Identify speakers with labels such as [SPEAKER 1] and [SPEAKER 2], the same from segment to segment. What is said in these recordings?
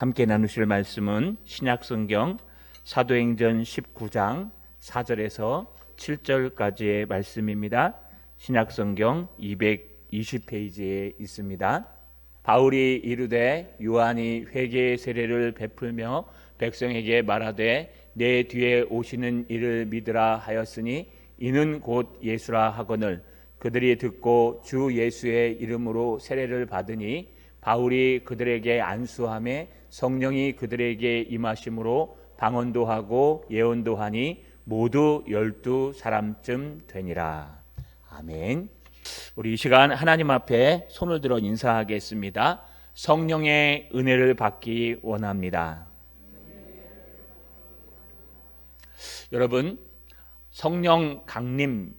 [SPEAKER 1] 함께 나누실 말씀은 신약성경 사도행전 19장 4절에서 7절까지의 말씀입니다. 신약성경 220페이지에 있습니다. 바울이 이르되 요한이 회개의 세례를 베풀며 백성에게 말하되 내 뒤에 오시는 이를 믿으라 하였으니 이는 곧 예수라 하거늘 그들이 듣고 주 예수의 이름으로 세례를 받으니 바울이 그들에게 안수하매 성령이 그들에게 임하심으로 방언도 하고 예언도 하니 모두 12사람쯤 되니라. 아멘. 우리 이 시간 하나님 앞에 손을 들어 인사하겠습니다. 성령의 은혜를 받기 원합니다. 여러분, 성령 강림,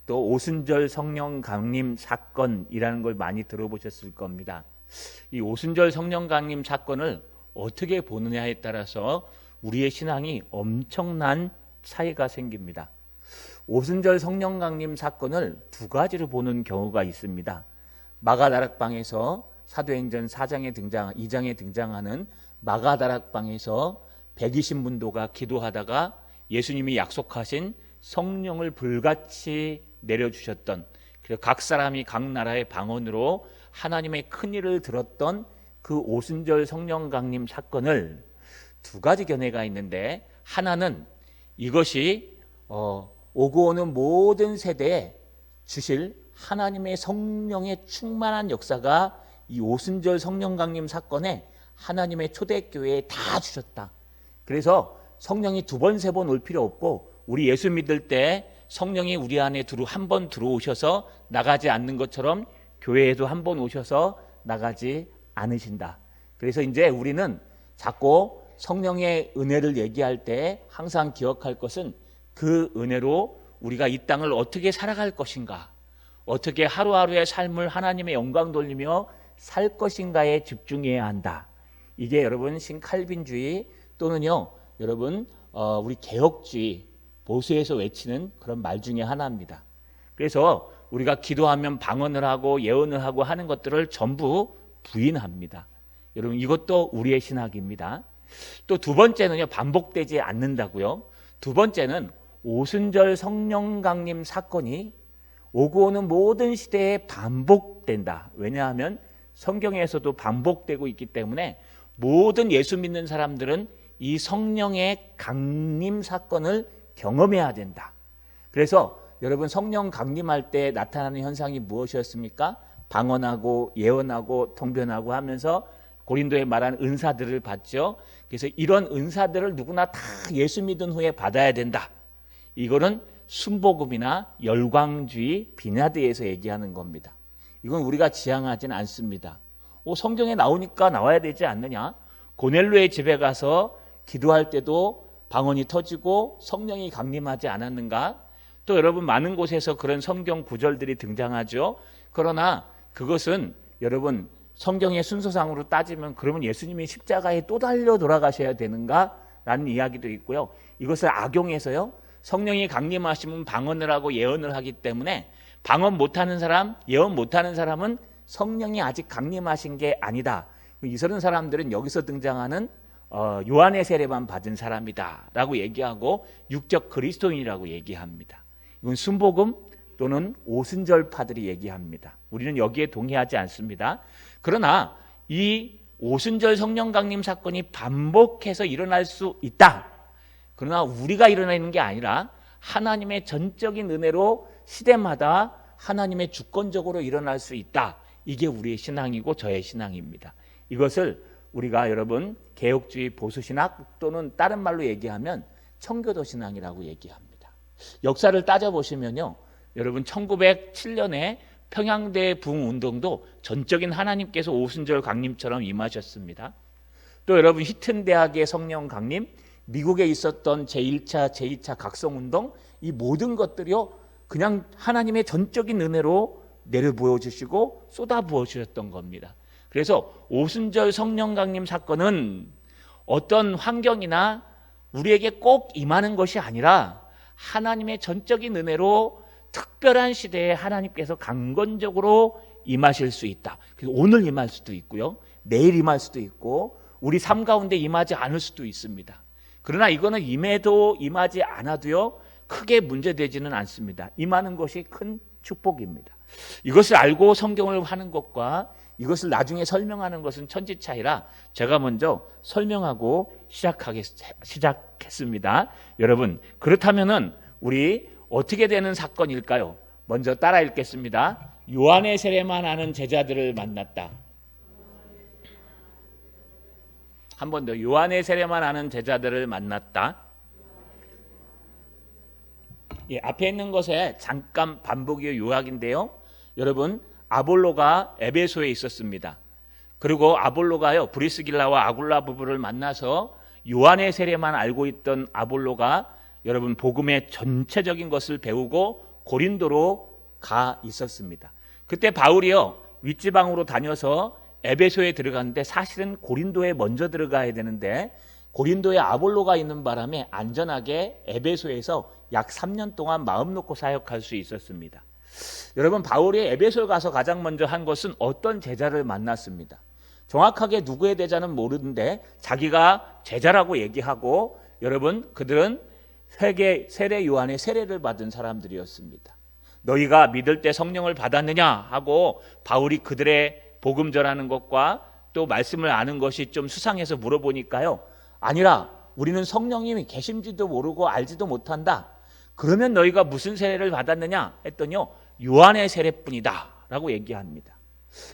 [SPEAKER 1] 또 오순절 성령 강림 사건이라는 걸 많이 들어보셨을 겁니다. 이 오순절 성령 강림 사건을 어떻게 보느냐에 따라서 우리의 신앙이 엄청난 차이가 생깁니다. 오순절 성령 강림 사건을 두 가지로 보는 경우가 있습니다. 마가다락방에서 사도행전 2장에 등장하는 마가다락방에서 120문도가 기도하다가 예수님이 약속하신 성령을 불같이 내려주셨던, 그리고 각 사람이 각 나라의 방언으로 하나님의 큰 일을 들었던 그 오순절 성령 강림 사건을 두 가지 견해가 있는데, 하나는 이것이 오고 오는 모든 세대에 주실 하나님의 성령의 충만한 역사가 이 오순절 성령 강림 사건에 하나님의 초대교회에 다 주셨다. 그래서 성령이 두 번, 세 번 올 필요 없고, 우리 예수 믿을 때 성령이 우리 안에 한 번 들어오셔서 나가지 않는 것처럼 교회에도 한 번 오셔서 나가지 않으신다. 그래서 이제 우리는 자꾸 성령의 은혜를 얘기할 때 항상 기억할 것은 그 은혜로 우리가 이 땅을 어떻게 살아갈 것인가, 어떻게 하루하루의 삶을 하나님의 영광 돌리며 살 것인가에 집중해야 한다. 이게 여러분 신칼빈주의 또는요 여러분 우리 개혁주의 보수에서 외치는 그런 말 중에 하나입니다. 그래서 우리가 기도하면 방언을 하고 예언을 하고 하는 것들을 전부 부인합니다. 여러분 이것도 우리의 신학입니다. 또 두 번째는요, 반복되지 않는다고요. 두 번째는 오순절 성령 강림 사건이 오고 오는 모든 시대에 반복된다. 왜냐하면 성경에서도 반복되고 있기 때문에 모든 예수 믿는 사람들은 이 성령의 강림 사건을 경험해야 된다. 그래서 여러분 성령 강림할 때 나타나는 현상이 무엇이었습니까? 방언하고 예언하고 통변하고 하면서 고린도에 말한 은사들을 받죠. 그래서 이런 은사들을 누구나 다 예수 믿은 후에 받아야 된다. 이거는 순복음이나 열광주의 비나드에서 얘기하는 겁니다. 이건 우리가 지향하지는 않습니다. 성경에 나오니까 나와야 되지 않느냐? 고넬료의 집에 가서 기도할 때도 방언이 터지고 성령이 강림하지 않았는가? 또 여러분 많은 곳에서 그런 성경 구절들이 등장하죠. 그러나 그것은 여러분 성경의 순서상으로 따지면 그러면 예수님이 십자가에 또 달려 돌아가셔야 되는가? 라는 이야기도 있고요. 이것을 악용해서요, 성령이 강림하시면 방언을 하고 예언을 하기 때문에 방언 못하는 사람, 예언 못하는 사람은 성령이 아직 강림하신 게 아니다. 이런 사람들은 여기서 등장하는 요한의 세례만 받은 사람이다 라고 얘기하고 육적 그리스도인이라고 얘기합니다. 이건 순복음 또는 오순절파들이 얘기합니다. 우리는 여기에 동의하지 않습니다. 그러나 이 오순절 성령 강림 사건이 반복해서 일어날 수 있다. 그러나 우리가 일어나는 게 아니라 하나님의 전적인 은혜로 시대마다 하나님의 주권적으로 일어날 수 있다. 이게 우리의 신앙이고 저의 신앙입니다. 이것을 우리가 여러분 개혁주의 보수신학 또는 다른 말로 얘기하면 청교도 신앙이라고 얘기합니다. 역사를 따져보시면요, 여러분 1907년에 평양대 부흥운동도 전적인 하나님께서 오순절 강림처럼 임하셨습니다. 또 여러분 히튼 대학의 성령 강림, 미국에 있었던 제1차, 제2차 각성운동, 이 모든 것들이요 그냥 하나님의 전적인 은혜로 내려부어 주시고 쏟아부어 주셨던 겁니다. 그래서 오순절 성령 강림 사건은 어떤 환경이나 우리에게 꼭 임하는 것이 아니라 하나님의 전적인 은혜로 특별한 시대에 하나님께서 강건적으로 임하실 수 있다. 그래서 오늘 임할 수도 있고요, 내일 임할 수도 있고 우리 삶 가운데 임하지 않을 수도 있습니다. 그러나 이거는 임해도 임하지 않아도요 크게 문제되지는 않습니다. 임하는 것이 큰 축복입니다. 이것을 알고 성경을 하는 것과 이것을 나중에 설명하는 것은 천지 차이라 제가 먼저 설명하고 시작했습니다. 여러분, 그렇다면은 우리 어떻게 되는 사건일까요? 먼저 따라 읽겠습니다. 요한의 세례만 아는 제자들을 만났다. 한 번 더. 요한의 세례만 아는 제자들을 만났다. 예, 앞에 있는 것에 잠깐 반복이요 요약인데요. 여러분, 아볼로가 에베소에 있었습니다. 그리고 아볼로가요 브리스길라와 아굴라 부부를 만나서 요한의 세례만 알고 있던 아볼로가 여러분 복음의 전체적인 것을 배우고 고린도로 가 있었습니다. 그때 바울이요 윗지방으로 다녀서 에베소에 들어갔는데 사실은 고린도에 먼저 들어가야 되는데 고린도에 아볼로가 있는 바람에 안전하게 에베소에서 약 3년 동안 마음 놓고 사역할 수 있었습니다. 여러분, 바울이 에베소에 가서 가장 먼저 한 것은 어떤 제자를 만났습니다. 정확하게 누구의 제자는 모르는데 자기가 제자라고 얘기하고 여러분 그들은 세례 요한의 세례를 받은 사람들이었습니다. 너희가 믿을 때 성령을 받았느냐 하고 바울이 그들의 복음 전하는 것과 또 말씀을 아는 것이 좀 수상해서 물어보니까요. 아니라 우리는 성령님이 계신지도 모르고 알지도 못한다. 그러면 너희가 무슨 세례를 받았느냐 했더니요. 요한의 세례뿐이다 라고 얘기합니다.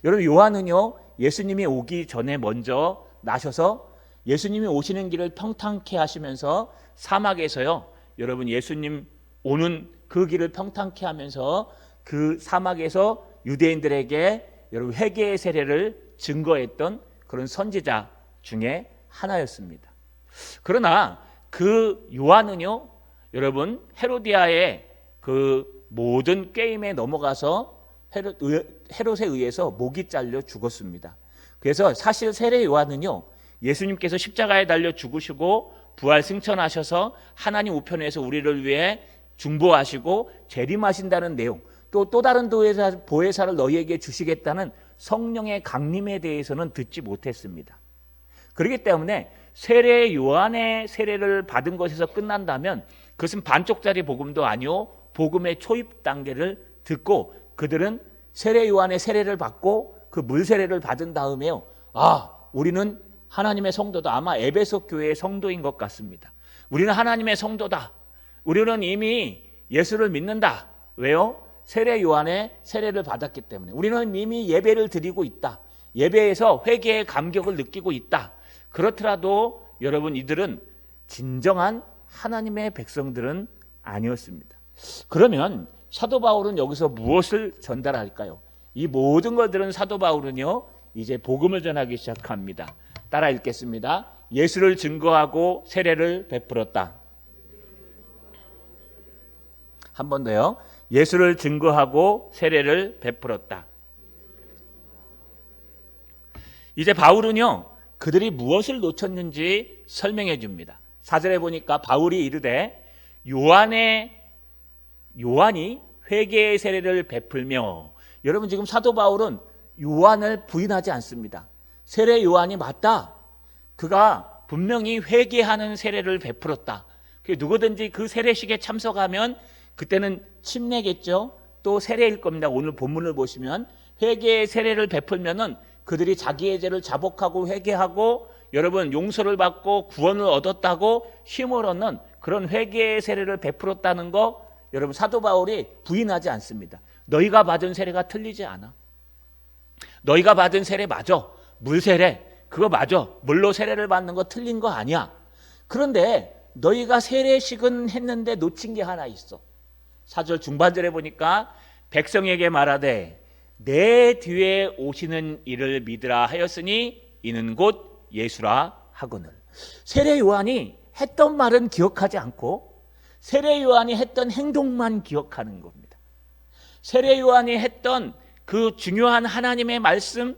[SPEAKER 1] 여러분, 요한은요 예수님이 오기 전에 먼저 나셔서 예수님이 오시는 길을 평탄케 하시면서 사막에서요 여러분 예수님 오는 그 길을 평탄케 하면서 그 사막에서 유대인들에게 여러분 회개의 세례를 증거했던 그런 선지자 중에 하나였습니다. 그러나 그 요한은요 여러분 헤로디아의 그 모든 게임에 넘어가서 헤롯에 의해서 목이 잘려 죽었습니다. 그래서 사실 세례 요한은요 예수님께서 십자가에 달려 죽으시고 부활 승천하셔서 하나님 우편에서 우리를 위해 중보하시고 재림하신다는 내용, 또 다른 보혜사를 너희에게 주시겠다는 성령의 강림에 대해서는 듣지 못했습니다. 그렇기 때문에 세례 요한의 세례를 받은 것에서 끝난다면 그것은 반쪽짜리 복음도 아니요 복음의 초입 단계를 듣고 그들은 세례 요한의 세례를 받고 그 물 세례를 받은 다음에요. 우리는 하나님의 성도다. 아마 에베소 교회의 성도인 것 같습니다. 우리는 하나님의 성도다. 우리는 이미 예수를 믿는다. 왜요? 세례 요한의 세례를 받았기 때문에. 우리는 이미 예배를 드리고 있다. 예배에서 회개의 감격을 느끼고 있다. 그렇더라도 여러분 이들은 진정한 하나님의 백성들은 아니었습니다. 그러면 사도 바울은 여기서 무엇을 전달할까요? 이 모든 것들은 사도 바울은요 이제 복음을 전하기 시작합니다. 따라 읽겠습니다. 예수를 증거하고 세례를 베풀었다. 한 번 더요. 예수를 증거하고 세례를 베풀었다. 이제 바울은요 그들이 무엇을 놓쳤는지 설명해 줍니다. 4절에 보니까 바울이 이르되 요한이 회개의 세례를 베풀며, 여러분 지금 사도 바울은 요한을 부인하지 않습니다. 세례 요한이 맞다. 그가 분명히 회개하는 세례를 베풀었다. 누구든지 그 세례식에 참석하면 그때는 침례겠죠. 또 세례일 겁니다. 오늘 본문을 보시면 회개의 세례를 베풀면은 그들이 자기의 죄를 자복하고 회개하고 여러분 용서를 받고 구원을 얻었다고 힘을 얻는 그런 회개의 세례를 베풀었다는 거 여러분 사도 바울이 부인하지 않습니다. 너희가 받은 세례가 틀리지 않아. 너희가 받은 세례 맞아. 물 세례 그거 맞아. 물로 세례를 받는 거 틀린 거 아니야. 그런데 너희가 세례식은 했는데 놓친 게 하나 있어. 4절 중반절에 보니까 백성에게 말하되 내 뒤에 오시는 이를 믿으라 하였으니 이는 곧 예수라 하거늘. 세례 요한이 했던 말은 기억하지 않고 세례 요한이 했던 행동만 기억하는 겁니다. 세례 요한이 했던 그 중요한 하나님의 말씀,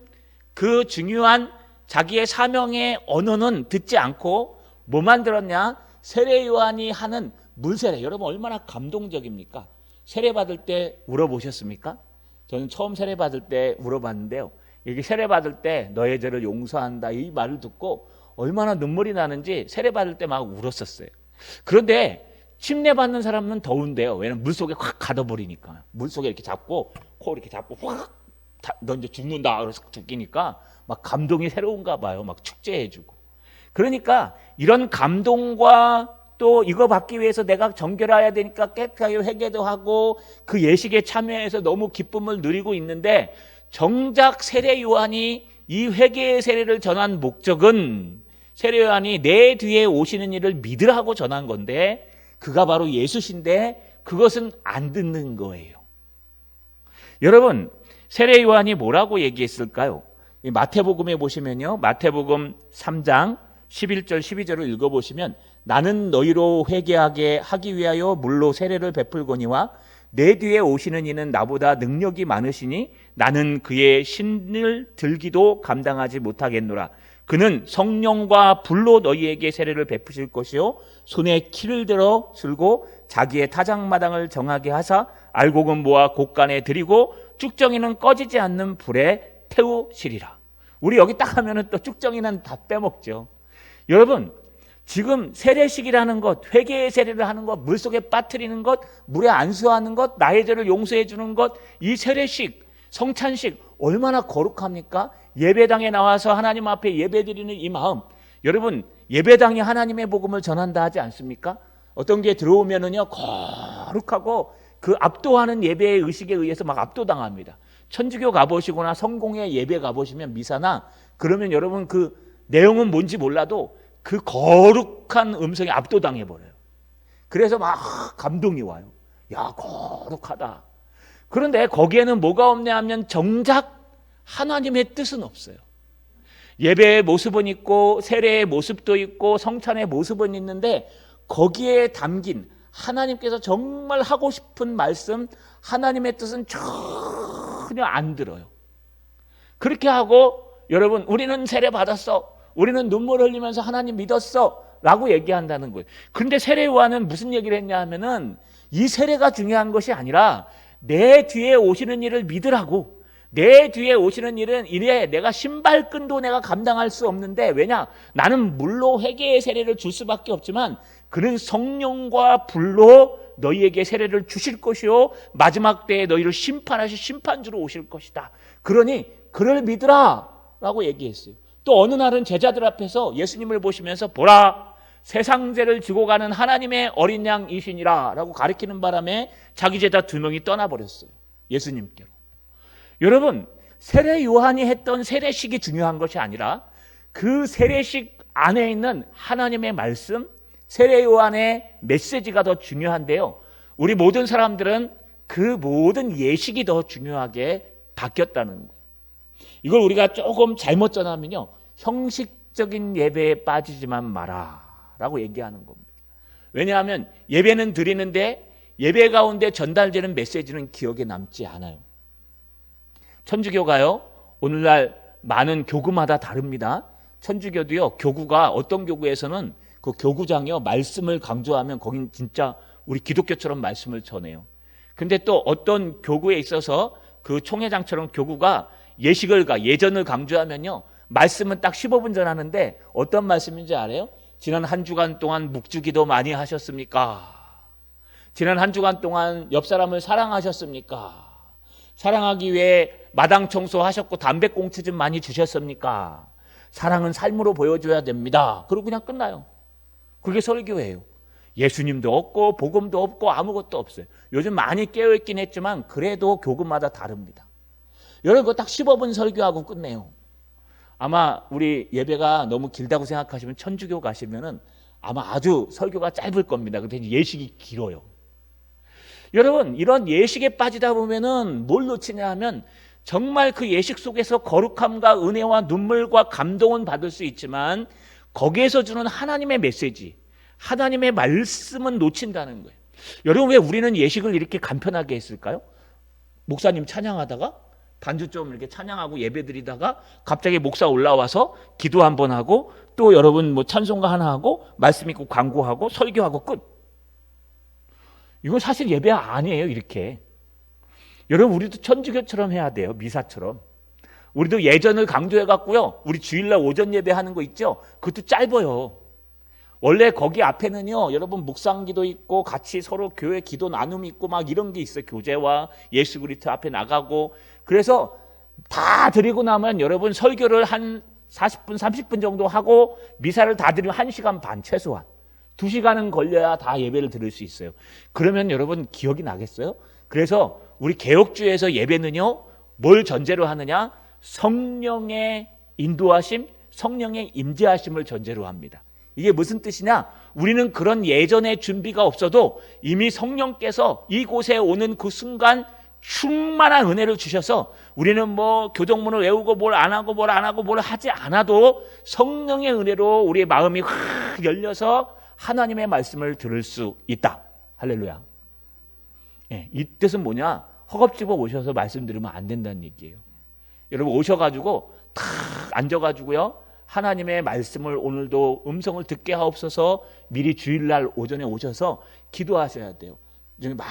[SPEAKER 1] 그 중요한 자기의 사명의 언어는 듣지 않고 뭐만 들었냐? 세례 요한이 하는 물세례. 여러분 얼마나 감동적입니까? 세례 받을 때 울어보셨습니까? 저는 처음 세례 받을 때 울어봤는데요. 이게 세례 받을 때 너의 죄를 용서한다 이 말을 듣고 얼마나 눈물이 나는지 세례 받을 때 막 울었었어요. 그런데 침례 받는 사람은 더운데요. 왜냐면 물속에 확 가둬버리니까. 물속에 이렇게 잡고 코 이렇게 잡고 확 너 이제 죽는다 그래서 죽이니까 막 감동이 새로운가 봐요. 막 축제해주고. 그러니까 이런 감동과 또 이거 받기 위해서 내가 정결해야 되니까 깨끗하게 회개도 하고 그 예식에 참여해서 너무 기쁨을 누리고 있는데, 정작 세례 요한이 이 회개의 세례를 전한 목적은 세례 요한이 내 뒤에 오시는 이를 믿으라고 전한 건데, 그가 바로 예수신데 그것은 안 듣는 거예요. 여러분, 세례 요한이 뭐라고 얘기했을까요? 마태복음에 보시면요, 마태복음 3장 11절 12절을 읽어보시면, 나는 너희로 회개하게 하기 위하여 물로 세례를 베풀거니와 내 뒤에 오시는 이는 나보다 능력이 많으시니 나는 그의 신을 들기도 감당하지 못하겠노라. 그는 성령과 불로 너희에게 세례를 베푸실 것이요 손에 키를 들어 들고 자기의 타작마당을 정하게 하사 알곡은 모아 곳간에 들이고 쭉정이는 꺼지지 않는 불에 태우시리라. 우리 여기 딱 하면은 또 쭉정이는 다 빼먹죠. 여러분, 지금 세례식이라는 것, 회개의 세례를 하는 것, 물속에 빠뜨리는 것, 물에 안수하는 것, 나의 죄를 용서해 주는 것, 이 세례식, 성찬식 얼마나 거룩합니까? 예배당에 나와서 하나님 앞에 예배드리는 이 마음. 여러분, 예배당이 하나님의 복음을 전한다 하지 않습니까? 어떤 게 들어오면은요, 거룩하고 그 압도하는 예배의 의식에 의해서 막 압도당합니다. 천주교 가보시거나 성공회 예배 가보시면, 미사나, 그러면 여러분 그 내용은 뭔지 몰라도 그 거룩한 음성에 압도당해버려요. 그래서 막 감동이 와요. 야, 거룩하다. 그런데 거기에는 뭐가 없냐 하면 정작 하나님의 뜻은 없어요. 예배의 모습은 있고 세례의 모습도 있고 성찬의 모습은 있는데, 거기에 담긴 하나님께서 정말 하고 싶은 말씀, 하나님의 뜻은 전혀 안 들어요. 그렇게 하고, 여러분, 우리는 세례 받았어, 우리는 눈물 흘리면서 하나님 믿었어 라고 얘기한다는 거예요. 그런데 세례 요한은 무슨 얘기를 했냐 하면은, 이 세례가 중요한 것이 아니라 내 뒤에 오시는 이를 믿으라고. 내 뒤에 오시는 일은 이래 내가 신발끈도 내가 감당할 수 없는데, 왜냐, 나는 물로 회개의 세례를 줄 수밖에 없지만 그는 성령과 불로 너희에게 세례를 주실 것이요 마지막 때에 너희를 심판하실 심판주로 오실 것이다. 그러니 그를 믿으라 라고 얘기했어요. 또 어느 날은 제자들 앞에서 예수님을 보시면서, 보라, 세상 죄를 지고 가는 하나님의 어린 양이시니라 라고 가리키는 바람에 자기 제자 2명이 떠나버렸어요. 예수님께로. 여러분, 세례 요한이 했던 세례식이 중요한 것이 아니라 그 세례식 안에 있는 하나님의 말씀, 세례 요한의 메시지가 더 중요한데요, 우리 모든 사람들은 그 모든 예식이 더 중요하게 바뀌었다는 거예요. 이걸 우리가 조금 잘못 전하면요, 형식적인 예배에 빠지지만 마라 라고 얘기하는 겁니다. 왜냐하면 예배는 드리는데 예배 가운데 전달되는 메시지는 기억에 남지 않아요. 천주교가요, 오늘날 많은 교구마다 다릅니다. 천주교도요, 교구가 어떤 교구에서는 그 교구장이요, 말씀을 강조하면 거긴 진짜 우리 기독교처럼 말씀을 전해요. 근데 또 어떤 교구에 있어서 그 총회장처럼 교구가 예전을 강조하면요, 말씀은 딱 15분 전하는데 어떤 말씀인지 알아요? 지난 한 주간 동안 묵주기도 많이 하셨습니까? 지난 한 주간 동안 옆 사람을 사랑하셨습니까? 사랑하기 위해 마당 청소하셨고 담배꽁초 좀 많이 주셨습니까? 사랑은 삶으로 보여줘야 됩니다. 그리고 그냥 끝나요. 그게 설교예요. 예수님도 없고 복음도 없고 아무것도 없어요. 요즘 많이 깨어있긴 했지만 그래도 교구마다 다릅니다. 여러분, 그거 딱 15분 설교하고 끝내요. 아마 우리 예배가 너무 길다고 생각하시면 천주교 가시면은 아마 아주 설교가 짧을 겁니다. 근데 예식이 길어요. 여러분, 이런 예식에 빠지다 보면은 뭘 놓치냐 하면, 정말 그 예식 속에서 거룩함과 은혜와 눈물과 감동은 받을 수 있지만 거기에서 주는 하나님의 메시지, 하나님의 말씀은 놓친다는 거예요. 여러분, 왜 우리는 예식을 이렇게 간편하게 했을까요? 목사님 찬양하다가 반주 좀 이렇게 찬양하고 예배드리다가 갑자기 목사 올라와서 기도 한번 하고 또 여러분 뭐 찬송가 하나 하고 말씀 읽고 광고하고 설교하고 끝. 이건 사실 예배 아니에요. 이렇게. 여러분, 우리도 천주교처럼 해야 돼요. 미사처럼. 우리도 예전을 강조해 갖고요. 우리 주일날 오전 예배하는 거 있죠? 그것도 짧아요. 원래 거기 앞에는요, 여러분 묵상기도 있고 같이 서로 교회 기도 나눔이 있고 막 이런 게 있어요. 교제와 예수 그리스도 앞에 나가고. 그래서 다 드리고 나면 여러분 설교를 한 40분, 30분 정도 하고 미사를 다 드리면 1시간 반 최소한. 2시간은 걸려야 다 예배를 드릴 수 있어요. 그러면 여러분 기억이 나겠어요? 그래서 우리 개혁주의에서 예배는요, 뭘 전제로 하느냐? 성령의 인도하심, 성령의 임재하심을 전제로 합니다. 이게 무슨 뜻이냐? 우리는 그런 예전의 준비가 없어도 이미 성령께서 이곳에 오는 그 순간 충만한 은혜를 주셔서 우리는 뭐 교동문을 외우고 뭘 안 하고 뭘 하지 않아도 성령의 은혜로 우리의 마음이 확 열려서 하나님의 말씀을 들을 수 있다. 할렐루야. 예, 이 뜻은 뭐냐? 허겁지겁 오셔서 말씀 들으면 안 된다는 얘기예요. 여러분 오셔가지고 탁 앉아가지고요, 하나님의 말씀을 오늘도 음성을 듣게 하옵소서. 미리 주일날 오전에 오셔서 기도하셔야 돼요. 막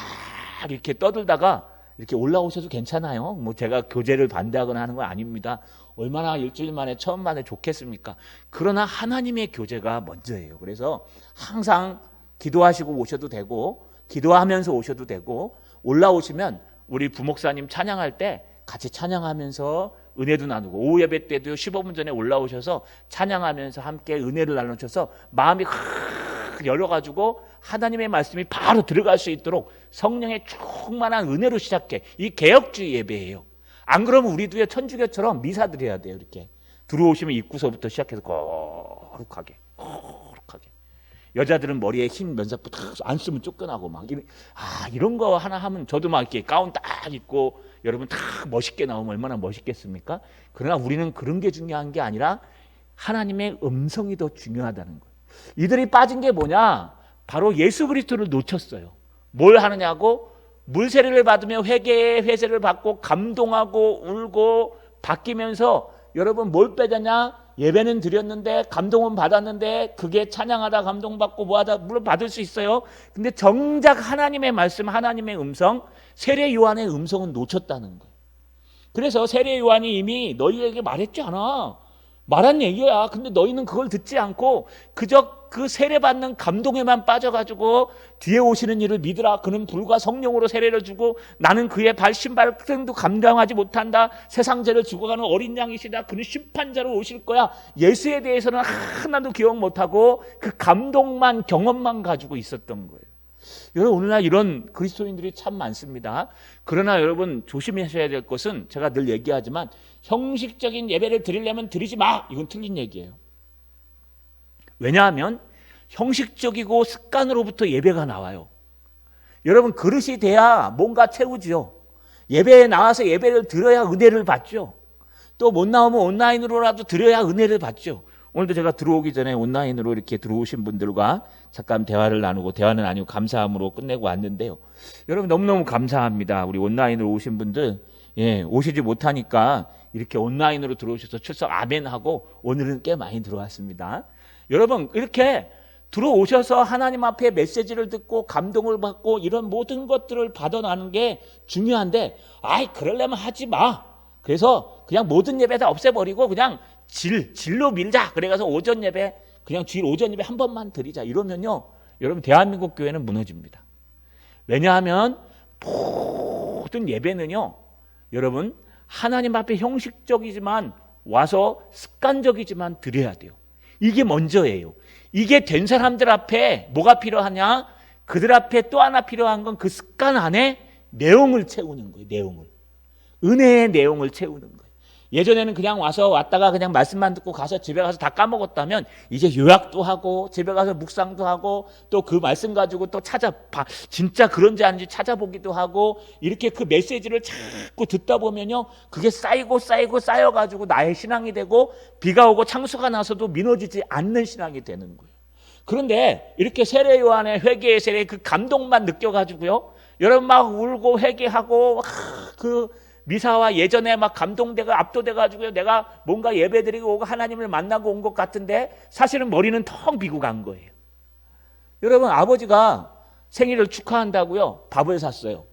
[SPEAKER 1] 이렇게 떠들다가 이렇게 올라오셔도 괜찮아요. 뭐 제가 교제를 반대하거나 하는 건 아닙니다. 얼마나 일주일 만에 처음 만에 좋겠습니까? 그러나 하나님의 교제가 먼저예요. 그래서 항상 기도하시고 오셔도 되고 기도하면서 오셔도 되고, 올라오시면 우리 부목사님 찬양할 때 같이 찬양하면서 은혜도 나누고, 오후 예배 때도 15분 전에 올라오셔서 찬양하면서 함께 은혜를 나누셔서 마음이 확 열어가지고 하나님의 말씀이 바로 들어갈 수 있도록 성령의 충만한 은혜로 시작해. 이 개혁주의 예배예요. 안 그러면 우리도요, 천주교처럼 미사 드려야 돼요. 이렇게 들어오시면 입구서부터 시작해서 거룩하게 여자들은 머리에 흰 면사포 안 쓰면 쫓겨나고 막 이런 거 하나 하면, 저도 막 이렇게 가운 딱 입고 여러분 딱 멋있게 나오면 얼마나 멋있겠습니까? 그러나 우리는 그런 게 중요한 게 아니라 하나님의 음성이 더 중요하다는 거예요. 이들이 빠진 게 뭐냐? 바로 예수 그리스도를 놓쳤어요. 뭘 하느냐고? 물세례를 받으며 회개의 회세를 받고 감동하고 울고 바뀌면서, 여러분 뭘 빼자냐? 예배는 드렸는데 감동은 받았는데, 그게 찬양하다 감동받고 뭐하다 물론 받을 수 있어요. 근데 정작 하나님의 말씀, 하나님의 음성, 세례 요한의 음성은 놓쳤다는 거예요. 그래서 세례 요한이 이미 너희에게 말했지 않아, 말한 얘기야. 근데 너희는 그걸 듣지 않고 그저 그 세례받는 감동에만 빠져가지고 뒤에 오시는 이를 믿으라. 그는 불과 성령으로 세례를 주고 나는 그의 발 신발 끈도 감당하지 못한다. 세상 죄를 죽어가는 어린 양이시다. 그는 심판자로 오실 거야. 예수에 대해서는 하나도 기억 못하고 그 감동만, 경험만 가지고 있었던 거예요. 여러분 오늘날 이런 그리스도인들이 참 많습니다. 그러나 여러분 조심하셔야 될 것은, 제가 늘 얘기하지만 형식적인 예배를 드리려면 드리지 마, 이건 틀린 얘기예요. 왜냐하면 형식적이고 습관으로부터 예배가 나와요. 여러분 그릇이 돼야 뭔가 채우죠. 예배에 나와서 예배를 드려야 은혜를 받죠. 또 못 나오면 온라인으로라도 드려야 은혜를 받죠. 오늘도 제가 들어오기 전에 온라인으로 이렇게 들어오신 분들과 잠깐 대화를 나누고, 대화는 아니고 감사함으로 끝내고 왔는데요. 여러분 너무너무 감사합니다. 우리 온라인으로 오신 분들, 오시지 못하니까 이렇게 온라인으로 들어오셔서 출석 아멘하고 오늘은 꽤 많이 들어왔습니다. 여러분 이렇게 들어오셔서 하나님 앞에 메시지를 듣고 감동을 받고 이런 모든 것들을 받아나는 게 중요한데, 그러려면 하지 마. 그래서 그냥 모든 예배 다 없애버리고 그냥 질로 밀자. 그래서 오전 예배, 그냥 주일 오전 예배 한 번만 드리자. 이러면요, 여러분 대한민국 교회는 무너집니다. 왜냐하면 모든 예배는요, 여러분 하나님 앞에 형식적이지만 와서 습관적이지만 드려야 돼요. 이게 먼저예요. 이게 된 사람들 앞에 뭐가 필요하냐? 그들 앞에 또 하나 필요한 건 그 습관 안에 내용을 채우는 거예요. 내용을. 은혜의 내용을 채우는 거예요. 예전에는 그냥 왔다가 그냥 말씀만 듣고 가서 집에 가서 다 까먹었다면, 이제 요약도 하고 집에 가서 묵상도 하고 또 그 말씀 가지고 또 찾아봐, 진짜 그런지 아닌지 찾아보기도 하고, 이렇게 그 메시지를 자꾸 듣다 보면요, 그게 쌓여가지고 나의 신앙이 되고, 비가 오고 창수가 나서도 미뤄지지 않는 신앙이 되는 거예요. 그런데 이렇게 세례 요한의 회개의 세례 그 감동만 느껴가지고요, 여러분 막 울고 회개하고 그 미사와 예전에 막 감동되고 압도돼가지고 내가 뭔가 예배드리고 오고 하나님을 만나고 온 것 같은데, 사실은 머리는 텅 비고 간 거예요. 여러분 아버지가 생일을 축하한다고요 밥을 샀어요.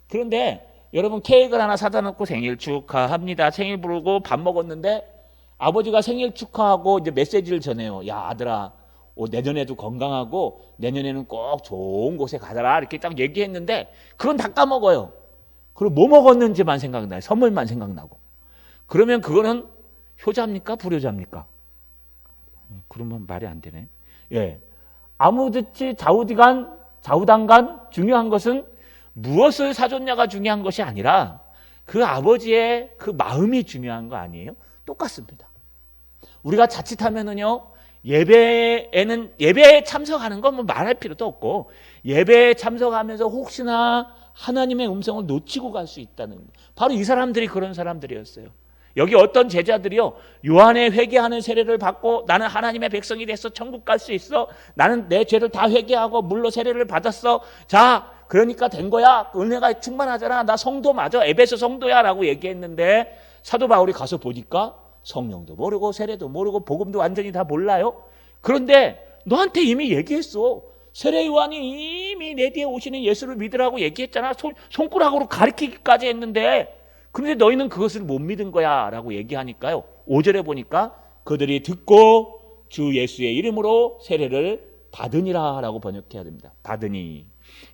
[SPEAKER 1] 그런데 여러분 케이크를 하나 사다 놓고 생일 축하합니다. 생일 부르고 밥 먹었는데 아버지가 생일 축하하고 이제 메시지를 전해요. 야 아들아, 내년에도 건강하고 내년에는 꼭 좋은 곳에 가더라 이렇게 딱 얘기했는데 그건 다 까먹어요. 그리고 뭐 먹었는지만 생각나요. 선물만 생각나고. 그러면 그거는 효자입니까? 불효자입니까? 그러면 말이 안 되네. 예. 아무듣지 좌우당간 중요한 것은 무엇을 사줬냐가 중요한 것이 아니라 그 아버지의 그 마음이 중요한 거 아니에요? 똑같습니다. 우리가 자칫하면은요, 예배에 참석하는 건 뭐 말할 필요도 없고, 예배에 참석하면서 혹시나 하나님의 음성을 놓치고 갈 수 있다는 거. 바로 이 사람들이 그런 사람들이었어요. 여기 어떤 제자들이요, 요한의 회개하는 세례를 받고 나는 하나님의 백성이 됐어, 천국 갈 수 있어, 나는 내 죄를 다 회개하고 물로 세례를 받았어, 자 그러니까 된 거야, 은혜가 충만하잖아, 나 성도 맞아, 에베소 성도야 라고 얘기했는데 사도 바울이 가서 보니까 성령도 모르고 세례도 모르고 복음도 완전히 다 몰라요. 그런데 너한테 이미 얘기했어. 세례 요한이 이미 내 뒤에 오시는 예수를 믿으라고 얘기했잖아. 손가락으로 가리키기까지 했는데 그런데 너희는 그것을 못 믿은 거야 라고 얘기하니까요, 5절에 보니까 그들이 듣고 주 예수의 이름으로 세례를 받으니라 라고 번역해야 됩니다. 받으니.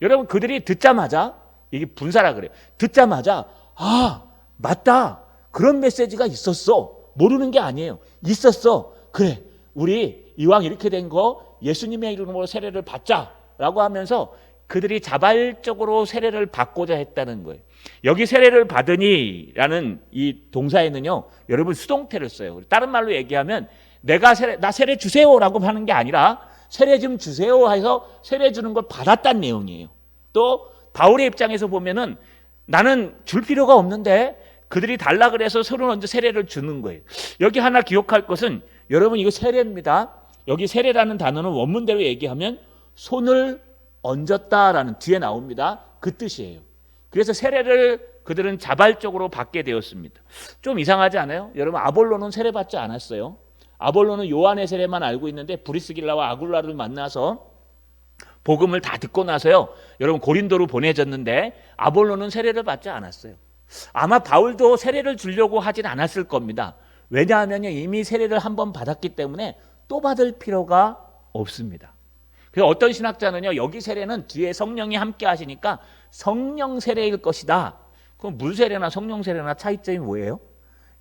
[SPEAKER 1] 여러분, 그들이 듣자마자, 이게 분사라 그래요. 듣자마자 아 맞다, 그런 메시지가 있었어. 모르는 게 아니에요. 있었어. 그래, 우리 이왕 이렇게 된 거 예수님의 이름으로 세례를 받자라고 하면서 그들이 자발적으로 세례를 받고자 했다는 거예요. 여기 세례를 받으니라는 이 동사에는요, 여러분 수동태를 써요. 다른 말로 얘기하면 나 세례 주세요라고 하는 게 아니라 세례 좀 주세요 해서 세례 주는 걸 받았다는 내용이에요. 또 바울의 입장에서 보면은 나는 줄 필요가 없는데 그들이 달라 그래서 서로 먼저 세례를 주는 거예요. 여기 하나 기억할 것은, 여러분 이거 세례입니다. 여기 세례라는 단어는 원문대로 얘기하면 손을 얹었다라는 뒤에 나옵니다. 그 뜻이에요. 그래서 세례를 그들은 자발적으로 받게 되었습니다. 좀 이상하지 않아요? 여러분, 아볼로는 세례 받지 않았어요. 아볼로는 요한의 세례만 알고 있는데 브리스길라와 아굴라를 만나서 복음을 다 듣고 나서요, 여러분 고린도로 보내졌는데 아볼로는 세례를 받지 않았어요. 아마 바울도 세례를 주려고 하진 않았을 겁니다. 왜냐하면 이미 세례를 한번 받았기 때문에 또 받을 필요가 없습니다. 그래서 어떤 신학자는요, 여기 세례는 뒤에 성령이 함께 하시니까 성령 세례일 것이다. 그럼 물 세례나 성령 세례나 차이점이 뭐예요?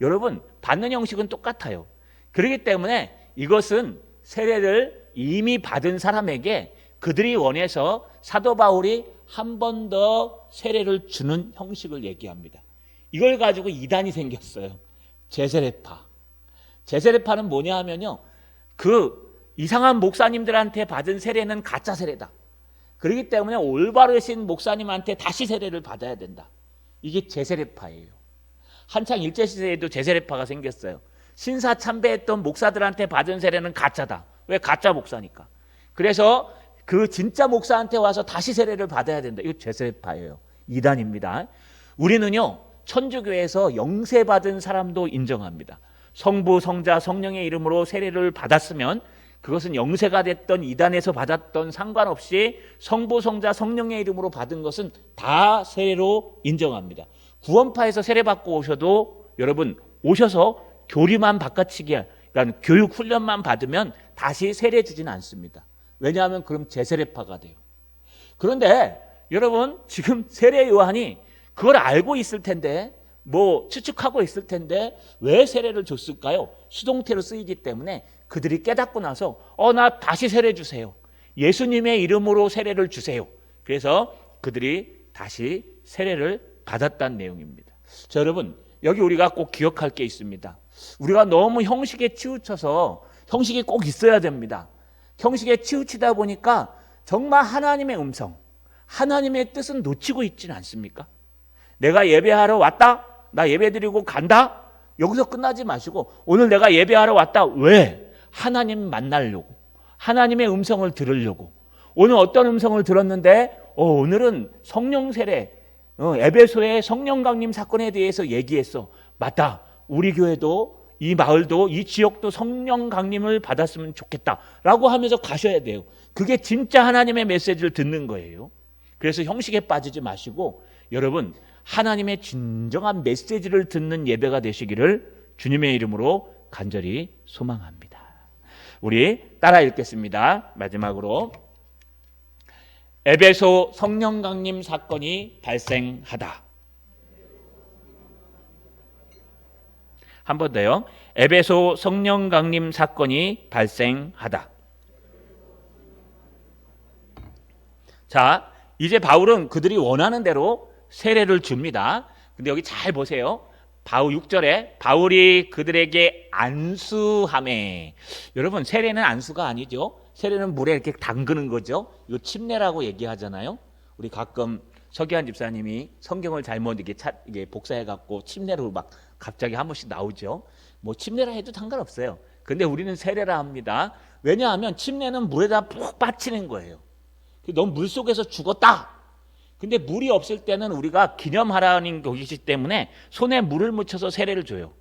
[SPEAKER 1] 여러분, 받는 형식은 똑같아요. 그렇기 때문에 이것은 세례를 이미 받은 사람에게 그들이 원해서 사도 바울이 한 번 더 세례를 주는 형식을 얘기합니다. 이걸 가지고 이단이 생겼어요. 제세례파. 제세례파는 뭐냐 하면요, 그 이상한 목사님들한테 받은 세례는 가짜 세례다. 그렇기 때문에 올바르신 목사님한테 다시 세례를 받아야 된다. 이게 제세례파예요. 한창 일제시대에도 제세례파가 생겼어요. 신사 참배했던 목사들한테 받은 세례는 가짜다. 왜? 가짜 목사니까. 그래서 그 진짜 목사한테 와서 다시 세례를 받아야 된다. 이거 제세례파예요. 이단입니다. 우리는요, 천주교에서 영세받은 사람도 인정합니다. 성부, 성자, 성령의 이름으로 세례를 받았으면 그것은 영세가 됐던 이단에서 받았던 상관없이 성부, 성자, 성령의 이름으로 받은 것은 다 세례로 인정합니다. 구원파에서 세례 받고 오셔도 여러분, 오셔서 교리만 바꿔치기, 그러니까 교육 훈련만 받으면 다시 세례 주지는 않습니다. 왜냐하면 그럼 제세례파가 돼요. 그런데 여러분, 지금 세례 요한이 그걸 알고 있을 텐데, 뭐 추측하고 있을 텐데 왜 세례를 줬을까요? 수동태로 쓰이기 때문에 그들이 깨닫고 나서 나 다시 세례 주세요. 예수님의 이름으로 세례를 주세요. 그래서 그들이 다시 세례를 받았다는 내용입니다. 자, 여러분, 여기 우리가 꼭 기억할 게 있습니다. 우리가 너무 형식에 치우쳐서, 형식이 꼭 있어야 됩니다. 형식에 치우치다 보니까 정말 하나님의 음성, 하나님의 뜻은 놓치고 있지는 않습니까? 내가 예배하러 왔다, 나 예배 드리고 간다, 여기서 끝나지 마시고 오늘 내가 예배하러 왔다. 왜? 하나님 만나려고, 하나님의 음성을 들으려고. 오늘 어떤 음성을 들었는데 오늘은 성령 세례, 에베소의 성령 강림 사건에 대해서 얘기했어. 맞다, 우리 교회도 이 마을도 이 지역도 성령 강림을 받았으면 좋겠다라고 하면서 가셔야 돼요. 그게 진짜 하나님의 메시지를 듣는 거예요. 그래서 형식에 빠지지 마시고, 여러분, 하나님의 진정한 메시지를 듣는 예배가 되시기를 주님의 이름으로 간절히 소망합니다. 우리 따라 읽겠습니다. 마지막으로 에베소 성령 강림 사건이 발생하다. 한 번 더요. 에베소 성령 강림 사건이 발생하다. 자, 이제 바울은 그들이 원하는 대로 세례를 줍니다. 근데 여기 잘 보세요. 바울 6절에 바울이 그들에게 안수하매. 여러분, 세례는 안수가 아니죠. 세례는 물에 이렇게 담그는 거죠. 이거 침례라고 얘기하잖아요. 우리 가끔 서기한 집사님이 성경을 잘못 이게 복사해 갖고 침례로 막 갑자기 한 번씩 나오죠. 뭐 침례라 해도 상관없어요. 근데 우리는 세례라 합니다. 왜냐하면 침례는 물에다 푹 빠치는 거예요. 너무 물 속에서 죽었다. 근데 물이 없을 때는 우리가 기념하라는 것이기 때문에 손에 물을 묻혀서 세례를 줘요.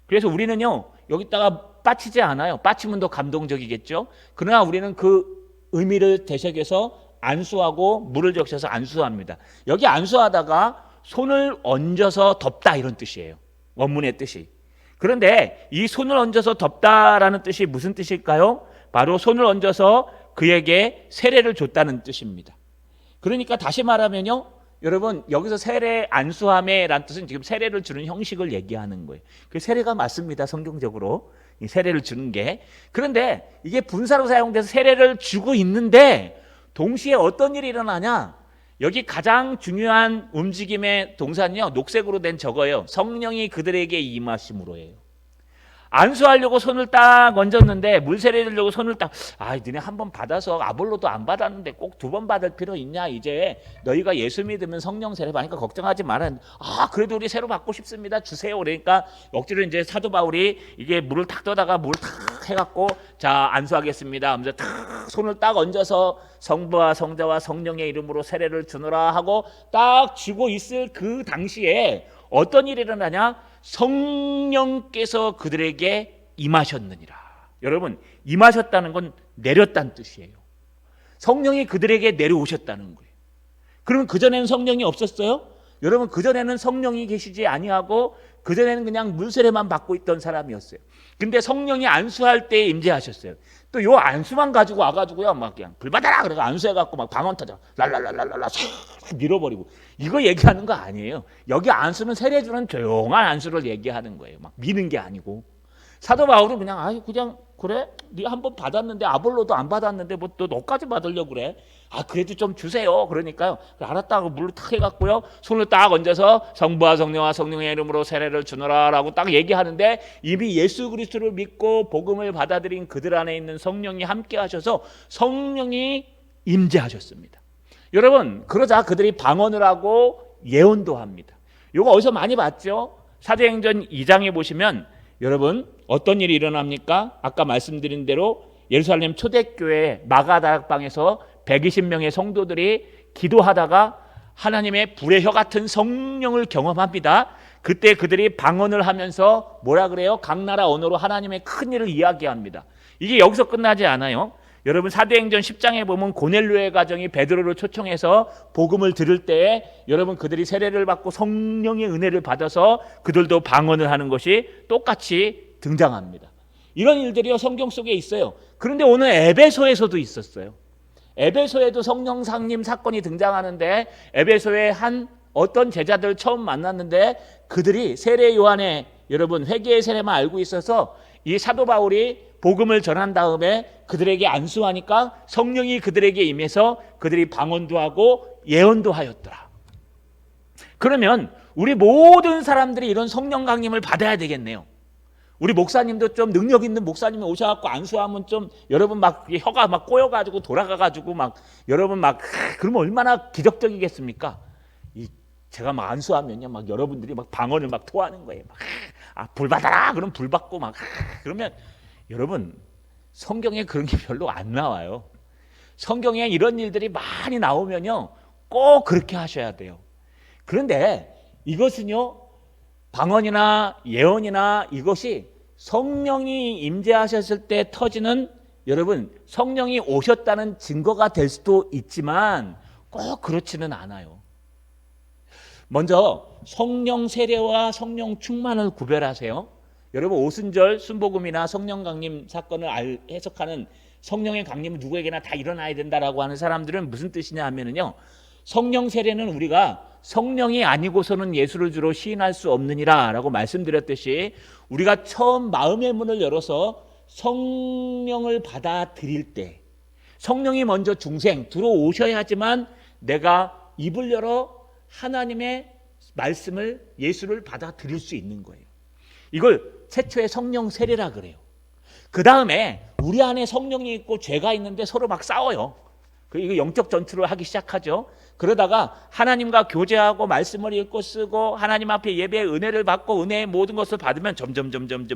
[SPEAKER 1] 그래서 우리는요, 여기다가 빠치지 않아요. 빠치면 더 감동적이겠죠. 그러나 우리는 그 의미를 되새겨서 안수하고 물을 적셔서 안수합니다. 여기 안수하다가 손을 얹어서 덮다 이런 뜻이에요. 원문의 뜻이. 그런데 이 손을 얹어서 덮다라는 뜻이 무슨 뜻일까요? 바로 손을 얹어서 그에게 세례를 줬다는 뜻입니다. 그러니까 다시 말하면요, 여러분 여기서 세례 안수함에란 뜻은 지금 세례를 주는 형식을 얘기하는 거예요. 그 세례가 맞습니다. 성경적으로 이 세례를 주는 게. 그런데 이게 분사로 사용돼서 세례를 주고 있는데 동시에 어떤 일이 일어나냐? 여기 가장 중요한 움직임의 동사는요, 녹색으로 된 저거예요. 성령이 그들에게 임하심으로예요. 안수하려고 손을 딱 얹었는데 물세례 주려고 손을 딱 니네 한 번 받아서 아볼로도 안 받았는데 꼭 두 번 받을 필요 있냐? 이제 너희가 예수 믿으면 성령 세례 받으니까 걱정하지 마라. 그래도 우리 새로 받고 싶습니다. 주세요. 그러니까 억지로 이제 사도 바울이 이게 물을 탁 떠다가 물 탁 해갖고 자 안수하겠습니다 하면서 탁 손을 딱 얹어서 성부와 성자와 성령의 이름으로 세례를 주노라 하고 딱 주고 있을 그 당시에 어떤 일이 일어나냐? 성령께서 그들에게 임하셨느니라. 여러분, 임하셨다는 건 내렸다는 뜻이에요. 성령이 그들에게 내려오셨다는 거예요. 그러면 그전에는 성령이 없었어요? 여러분, 그전에는 성령이 계시지 아니하고 그전에는 그냥 물세례만 받고 있던 사람이었어요. 근데 성령이 안수할 때 임재하셨어요. 또 요 안수만 가지고 와가지고요, 막 그냥 불 받아라 그래서 안수해갖고 막 방언 터져 랄랄랄랄랄라 싹 밀어버리고 이거 얘기하는 거 아니에요. 여기 안수는 세례 주는 조용한 안수를 얘기하는 거예요. 막 미는 게 아니고. 사도 바울은 그냥 그냥 그래? 네 한 번 받았는데 아볼로도 안 받았는데 뭐 또 너까지 받으려고 그래? 그래도 좀 주세요. 그러니까요. 알았다고 물을 탁 해갖고요. 손을 딱 얹어서 성부와 성령과 성령의 이름으로 세례를 주노라라고 딱 얘기하는데 이미 예수 그리스도를 믿고 복음을 받아들인 그들 안에 있는 성령이 함께 하셔서 성령이 임재하셨습니다. 여러분, 그러자 그들이 방언을 하고 예언도 합니다. 이거 어디서 많이 봤죠? 사도행전 2장에 보시면 여러분 어떤 일이 일어납니까? 아까 말씀드린 대로 예루살렘 초대교회 마가다락방에서 120명의 성도들이 기도하다가 하나님의 불의 혀 같은 성령을 경험합니다. 그때 그들이 방언을 하면서 뭐라 그래요? 각 나라 언어로 하나님의 큰 일을 이야기합니다. 이게 여기서 끝나지 않아요. 여러분 사도행전 10장에 보면 고넬료의 가정이 베드로를 초청해서 복음을 들을 때에 여러분 그들이 세례를 받고 성령의 은혜를 받아서 그들도 방언을 하는 것이 똑같이 등장합니다. 이런 일들이 성경 속에 있어요. 그런데 오늘 에베소에서도 있었어요. 에베소에도 성령 상림 사건이 등장하는데 에베소에 한 어떤 제자들 처음 만났는데 그들이 세례 요한의 여러분 회개의 세례만 알고 있어서 이 사도 바울이 복음을 전한 다음에 그들에게 안수하니까 성령이 그들에게 임해서 그들이 방언도 하고 예언도 하였더라. 그러면 우리 모든 사람들이 이런 성령 강림을 받아야 되겠네요. 우리 목사님도 좀 능력 있는 목사님이 오셔갖고 안수하면 좀 여러분 막 혀가 막 꼬여가지고 돌아가가지고 막 여러분 막 그러면 얼마나 기적적이겠습니까? 제가 막 안수하면요 막 여러분들이 막 방언을 막 토하는 거예요. 막 불 받아라 그럼 불 받고 막 그러면 여러분 성경에 그런 게 별로 안 나와요. 성경에 이런 일들이 많이 나오면요 꼭 그렇게 하셔야 돼요. 그런데 이것은요 방언이나 예언이나 이것이 성령이 임재하셨을 때 터지는 여러분 성령이 오셨다는 증거가 될 수도 있지만 꼭 그렇지는 않아요. 먼저 성령 세례와 성령 충만을 구별하세요. 여러분 오순절 순복음이나 성령 강림 사건을 해석하는 성령의 강림은 누구에게나 다 일어나야 된다라고 하는 사람들은 무슨 뜻이냐 하면은요, 성령 세례는 우리가 성령이 아니고서는 예수를 주로 시인할 수 없느니라 라고 말씀드렸듯이, 우리가 처음 마음의 문을 열어서 성령을 받아들일 때 성령이 먼저 중생 들어오셔야지만 내가 입을 열어 하나님의 말씀을, 예수를 받아들일 수 있는 거예요. 이걸 최초의 성령 세례라 그래요. 그 다음에 우리 안에 성령이 있고 죄가 있는데 서로 막 싸워요. 이거 영적 전투를 하기 시작하죠. 그러다가 하나님과 교제하고 말씀을 읽고 쓰고 하나님 앞에 예배의 은혜를 받고 은혜의 모든 것을 받으면 점점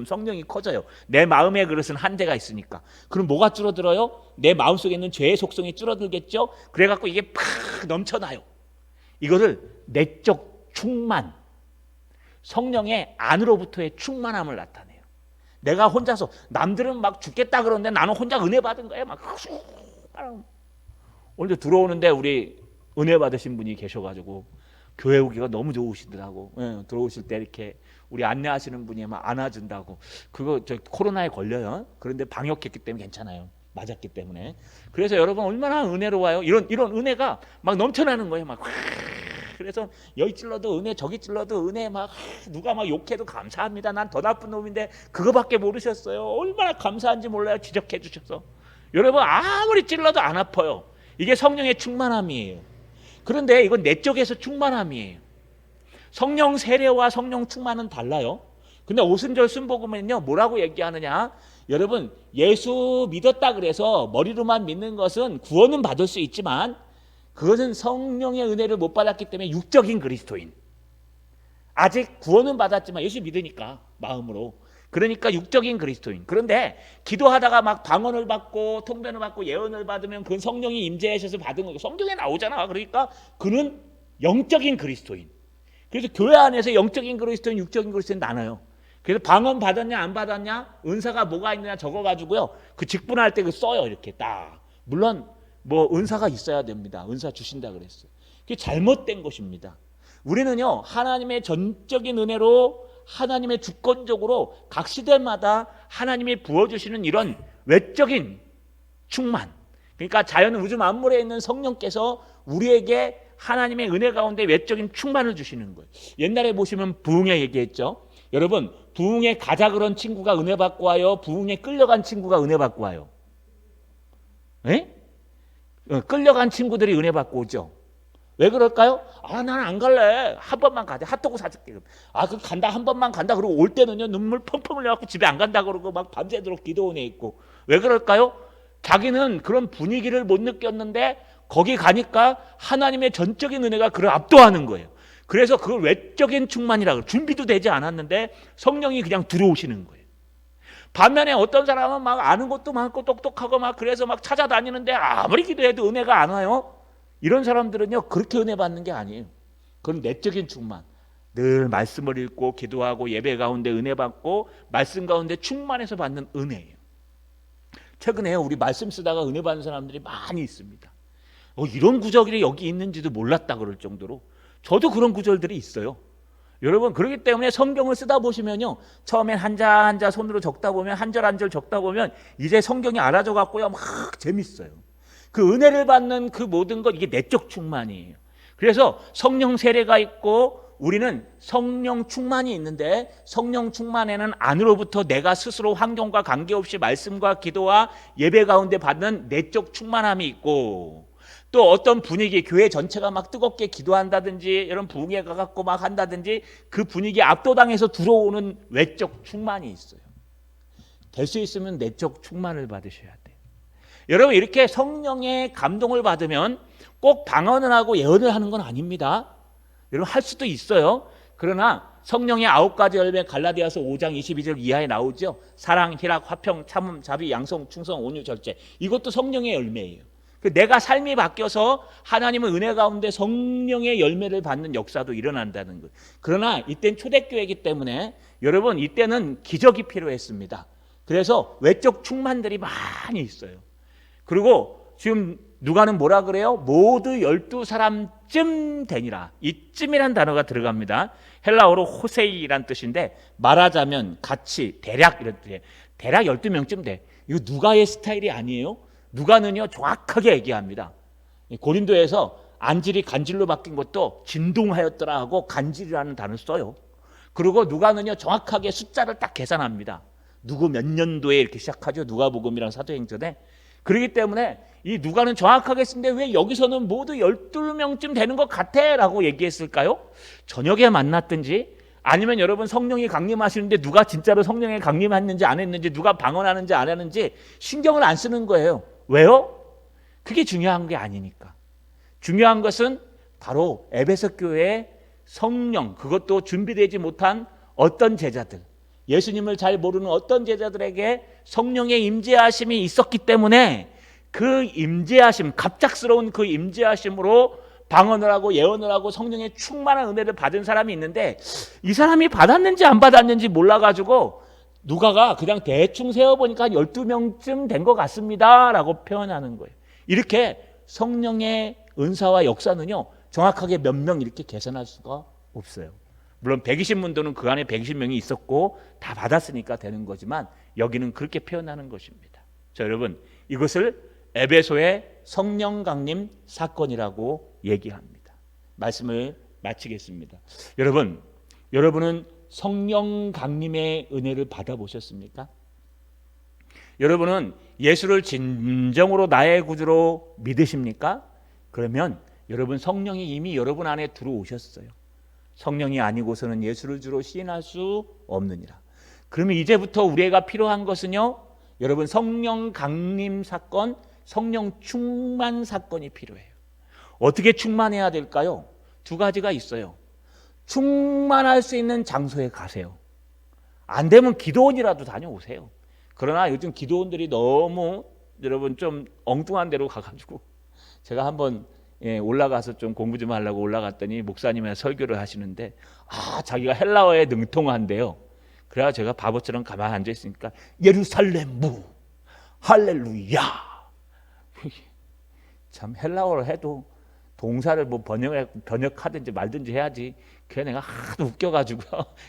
[SPEAKER 1] 성령이 커져요. 내 마음의 그릇은 한 대가 있으니까. 그럼 뭐가 줄어들어요? 내 마음속에 있는 죄의 속성이 줄어들겠죠. 그래갖고 이게 팍 넘쳐나요. 이거를 내적 충만, 성령의 안으로부터의 충만함을 나타내요. 내가 혼자서, 남들은 막 죽겠다 그러는데 나는 혼자 은혜 받은 거예요. 막 오늘 들어오는데 우리 은혜 받으신 분이 계셔가지고 교회 오기가 너무 좋으시더라고. 들어오실 때 이렇게 우리 안내하시는 분이 막 안아준다고. 그거 저 코로나에 걸려요. 그런데 방역했기 때문에 괜찮아요. 맞았기 때문에. 그래서 여러분 얼마나 은혜로워요. 이런 은혜가 막 넘쳐나는 거예요. 막 그래서 여기 찔러도 은혜, 저기 찔러도 은혜, 막 누가 막 욕해도 감사합니다. 난 더 나쁜 놈인데 그거밖에 모르셨어요. 얼마나 감사한지 몰라요. 지적해 주셔서. 여러분 아무리 찔러도 안 아파요. 이게 성령의 충만함이에요. 그런데 이건 내적에서 충만함이에요. 성령 세례와 성령 충만은 달라요. 근데 오순절 순복음은요, 뭐라고 얘기하느냐? 여러분, 예수 믿었다 그래서 머리로만 믿는 것은 구원은 받을 수 있지만 그것은 성령의 은혜를 못 받았기 때문에 육적인 그리스도인. 아직 구원은 받았지만 예수 믿으니까 마음으로. 그러니까 육적인 그리스도인. 그런데 기도하다가 막 방언을 받고 통변을 받고 예언을 받으면 그건 성령이 임재하셔서 받은 거고, 성경에 나오잖아. 그러니까 그는 영적인 그리스도인. 그래서 교회 안에서 영적인 그리스도인, 육적인 그리스도인 나눠요. 그래서 방언 받았냐 안 받았냐, 은사가 뭐가 있느냐 적어가지고요, 그 직분할 때 그 써요. 이렇게 딱. 물론 뭐 은사가 있어야 됩니다. 은사 주신다 그랬어요. 그게 잘못된 것입니다. 우리는요, 하나님의 전적인 은혜로, 하나님의 주권적으로 각 시대마다 하나님이 부어주시는 이런 외적인 충만, 그러니까 자연 우주 만물에 있는 성령께서 우리에게 하나님의 은혜 가운데 외적인 충만을 주시는 거예요. 옛날에 보시면 부흥회 얘기했죠. 여러분, 부흥회 가자 그런 친구가 은혜 받고 와요? 부흥회 끌려간 친구가 은혜 받고 와요? 에? 끌려간 친구들이 은혜 받고 오죠. 왜 그럴까요? 나는 안 갈래. 한 번만 가자. 핫도그 사줄게. 그 간다. 한 번만 간다. 그리고 올 때는요, 눈물 펑펑 흘려갖고 집에 안 간다 그러고 막 밤새도록 기도원에 있고. 왜 그럴까요? 자기는 그런 분위기를 못 느꼈는데 거기 가니까 하나님의 전적인 은혜가 그를 압도하는 거예요. 그래서 그걸 외적인 충만이라고, 준비도 되지 않았는데 성령이 그냥 들어오시는 거예요. 반면에 어떤 사람은 막 아는 것도 많고 똑똑하고 막 그래서 막 찾아다니는데 아무리 기도해도 은혜가 안 와요. 이런 사람들은요, 그렇게 은혜 받는 게 아니에요. 그건 내적인 충만. 늘 말씀을 읽고 기도하고 예배 가운데 은혜 받고 말씀 가운데 충만해서 받는 은혜예요. 최근에 우리 말씀 쓰다가 은혜 받는 사람들이 많이 있습니다. 이런 구절이 여기 있는지도 몰랐다 그럴 정도로. 저도 그런 구절들이 있어요. 여러분, 그렇기 때문에 성경을 쓰다 보시면요, 처음엔 한자 한자 손으로 적다 보면, 한 절 한 절 적다 보면 이제 성경이 알아져 갖고요, 막 재밌어요. 그 은혜를 받는 그 모든 것, 이게 내적 충만이에요. 그래서 성령 세례가 있고 우리는 성령 충만이 있는데, 성령 충만에는 안으로부터 내가 스스로 환경과 관계없이 말씀과 기도와 예배 가운데 받는 내적 충만함이 있고, 또 어떤 분위기, 교회 전체가 막 뜨겁게 기도한다든지 이런 부흥회 가갖고 막 한다든지 그 분위기에 압도당해서 들어오는 외적 충만이 있어요. 될 수 있으면 내적 충만을 받으셔야 돼요. 여러분, 이렇게 성령의 감동을 받으면 꼭 방언을 하고 예언을 하는 건 아닙니다. 여러분, 할 수도 있어요. 그러나 성령의 9가지 열매, 갈라디아서 5장 22절 이하에 나오죠. 사랑, 희락, 화평, 참음, 자비, 양성, 충성, 온유, 절제. 이것도 성령의 열매예요. 내가 삶이 바뀌어서 하나님의 은혜 가운데 성령의 열매를 받는 역사도 일어난다는 것. 그러나 이때는 초대교회이기 때문에 여러분, 이때는 기적이 필요했습니다. 그래서 외적 충만들이 많이 있어요. 그리고 지금 누가는 뭐라 그래요? 모두 12사람쯤 되니라. 이 쯤이란 단어가 들어갑니다. 헬라어로 호세이란 뜻인데 말하자면 같이 대략 이런 뜻이에요. 대략 12명쯤 돼. 이거 누가의 스타일이 아니에요. 누가는요 정확하게 얘기합니다. 고린도에서 안질이 간질로 바뀐 것도 진동하였더라 하고 간질이라는 단어를 써요. 그리고 누가는요 정확하게 숫자를 딱 계산합니다. 누구 몇 년도에 이렇게 시작하죠. 누가복음이랑 사도행전에. 그렇기 때문에 이 누가는 정확하게 쓴데 왜 여기서는 모두 12명쯤 되는 것 같아 라고 얘기했을까요? 저녁에 만났든지 아니면 여러분 성령이 강림하시는데 누가 진짜로 성령이 강림했는지 안 했는지 누가 방언하는지 안 하는지 신경을 안 쓰는 거예요. 왜요? 그게 중요한 게 아니니까. 중요한 것은 바로 에베소 교회의 성령, 그것도 준비되지 못한 어떤 제자들, 예수님을 잘 모르는 어떤 제자들에게 성령의 임재하심이 있었기 때문에 그 임재하심, 갑작스러운 그 임재하심으로 방언을 하고 예언을 하고 성령의 충만한 은혜를 받은 사람이 있는데 이 사람이 받았는지 안 받았는지 몰라가지고 누가가 그냥 대충 세어보니까 한 12명쯤 된 것 같습니다 라고 표현하는 거예요. 이렇게 성령의 은사와 역사는요 정확하게 몇 명 이렇게 계산할 수가 없어요. 물론 120문도는 그 안에 120명이 있었고 다 받았으니까 되는 거지만 여기는 그렇게 표현하는 것입니다. 자, 여러분 이것을 에베소의 성령 강림 사건이라고 얘기합니다. 말씀을 마치겠습니다. 여러분은 성령 강림의 은혜를 받아보셨습니까? 여러분은 예수를 진정으로 나의 구주로 믿으십니까? 그러면 여러분 성령이 이미 여러분 안에 들어오셨어요. 성령이 아니고서는 예수를 주로 시인할 수 없느니라. 그러면 이제부터 우리가 필요한 것은요, 여러분 성령 강림 사건, 성령 충만 사건이 필요해요. 어떻게 충만해야 될까요? 두 가지가 있어요. 충만할 수 있는 장소에 가세요. 안 되면 기도원이라도 다녀오세요. 그러나 요즘 기도원들이 너무 여러분 좀 엉뚱한 데로 가가지고 제가 한번 올라가서 좀 공부 좀 하려고 올라갔더니 목사님이 설교를 하시는데 자기가 헬라어에 능통한데요. 그래야 제가 바보처럼 가만히 앉아있으니까 예루살렘무 할렐루야. 참 헬라어를 해도 동사를 뭐 번역하든지 말든지 해야지. 그래 내가 하도 웃겨가지고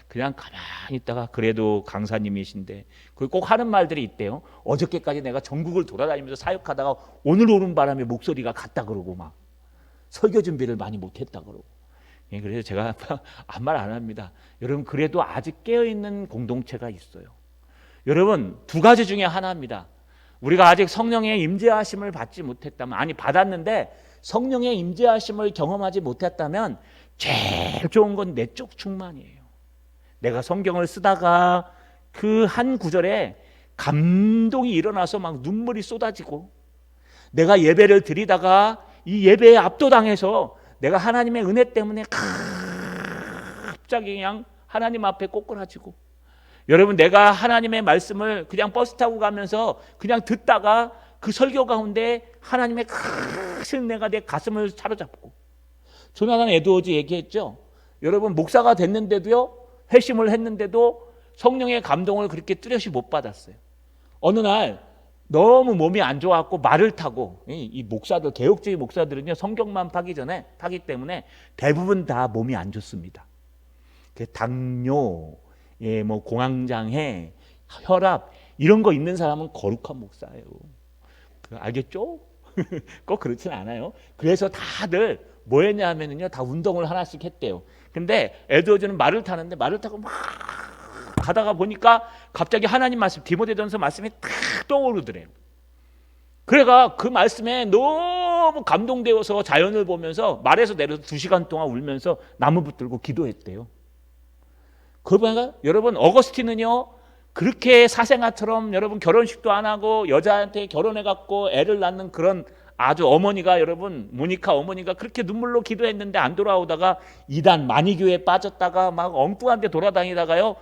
[SPEAKER 1] 그냥 가만히 있다가 그래도 강사님이신데 꼭 하는 말들이 있대요. 어저께까지 내가 전국을 돌아다니면서 사역하다가 오늘 오는 바람에 목소리가 갔다 그러고 막 설교 준비를 많이 못했다 그러고. 그래서 제가 아무 말 안 합니다. 여러분 그래도 아직 깨어있는 공동체가 있어요. 여러분 두 가지 중에 하나입니다. 우리가 아직 성령의 임재하심을 받지 못했다면, 아니 받았는데 성령의 임재하심을 경험하지 못했다면 제일 좋은 건 내적 충만이에요. 내가 성경을 쓰다가 그 한 구절에 감동이 일어나서 막 눈물이 쏟아지고, 내가 예배를 드리다가 이 예배에 압도당해서 내가 하나님의 은혜 때문에 갑자기 그냥 하나님 앞에 꼬꾸라지고, 여러분 내가 하나님의 말씀을 그냥 버스 타고 가면서 그냥 듣다가 그 설교 가운데 하나님의 크신 은혜가 내 가슴을 사로잡고, 조나단 에드워즈 얘기했죠. 여러분 목사가 됐는데도요, 회심을 했는데도 성령의 감동을 그렇게 뚜렷이 못 받았어요. 어느 날 너무 몸이 안 좋았고 말을 타고, 이 목사들, 개혁주의 목사들은요 성경만 파기 때문에 대부분 다 몸이 안 좋습니다. 당뇨, 뭐 공황장애, 혈압 이런 거 있는 사람은 거룩한 목사예요. 알겠죠? 꼭 그렇진 않아요. 그래서 다들 뭐 했냐면요, 다 운동을 하나씩 했대요. 근데 에드워즈는 말을 타는데 말을 타고 막 가다가 보니까 갑자기 하나님 말씀, 디모데전서 말씀이 탁 떠오르더래요. 그래가 그 말씀에 너무 감동되어서 자연을 보면서 말에서 내려서 2시간 동안 울면서 나무 붙들고 기도했대요. 그러니까 여러분 어거스틴은요 그렇게 사생아처럼 여러분 결혼식도 안 하고 여자한테 결혼해갖고 애를 낳는 그런 아주 어머니가, 여러분 모니카 어머니가 그렇게 눈물로 기도했는데 안 돌아오다가 이단 마니교에 빠졌다가 막 엉뚱한 데 돌아다니다가요,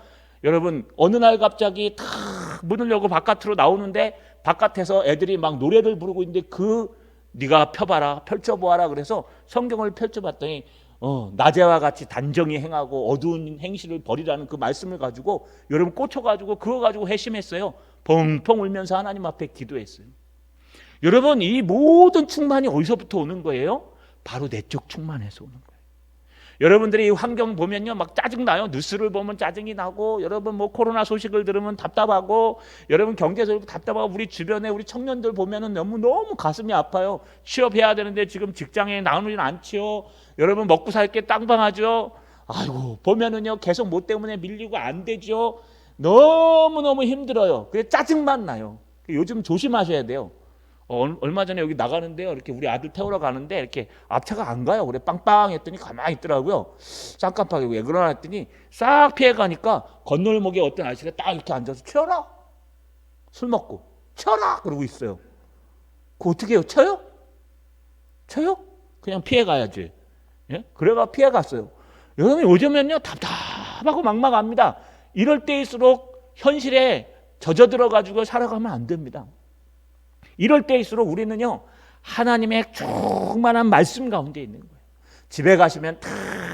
[SPEAKER 1] 여러분 어느 날 갑자기 탁 문을 열고 바깥으로 나오는데 바깥에서 애들이 막 노래를 부르고 있는데 네가 펼쳐보아라 그래서 성경을 펼쳐봤더니 낮에와 같이 단정히 행하고 어두운 행실을 버리라는 그 말씀을 가지고 여러분 꽂혀가지고 그거 가지고 회심했어요. 펑펑 울면서 하나님 앞에 기도했어요. 여러분, 이 모든 충만이 어디서부터 오는 거예요? 바로 내적 충만에서 오는 거예요. 여러분들이 이 환경 보면요, 막 짜증나요. 뉴스를 보면 짜증이 나고, 여러분 뭐 코로나 소식을 들으면 답답하고, 여러분 경제적으로 답답하고, 우리 주변에 우리 청년들 보면은 너무 가슴이 아파요. 취업해야 되는데 지금 직장에 나오진 않지요. 여러분 먹고 살 게 땅방하죠. 아이고, 보면은요 계속 뭐 때문에 밀리고 안 되죠. 너무 힘들어요. 그래 짜증만 나요. 요즘 조심하셔야 돼요. 얼마 전에 여기 나가는데요, 이렇게 우리 아들 태우러 가는데 이렇게 앞차가 안 가요. 그래 빵빵했더니 가만히 있더라고요. 쌍깜빡이고 왜 그러나 했더니 싹 피해 가니까 건널목에 어떤 아저씨가 딱 이렇게 앉아서 쳐라, 술 먹고 쳐라 그러고 있어요. 그거 어떻게 해요? 쳐요? 그냥 피해 가야지. 예? 그래가 피해 갔어요. 여러분, 요즘엔요 답답하고 막막합니다. 이럴 때일수록 현실에 젖어 들어가지고 살아가면 안 됩니다. 이럴 때일수록 우리는요 하나님의 충만한 말씀 가운데 있는 거예요. 집에 가시면 다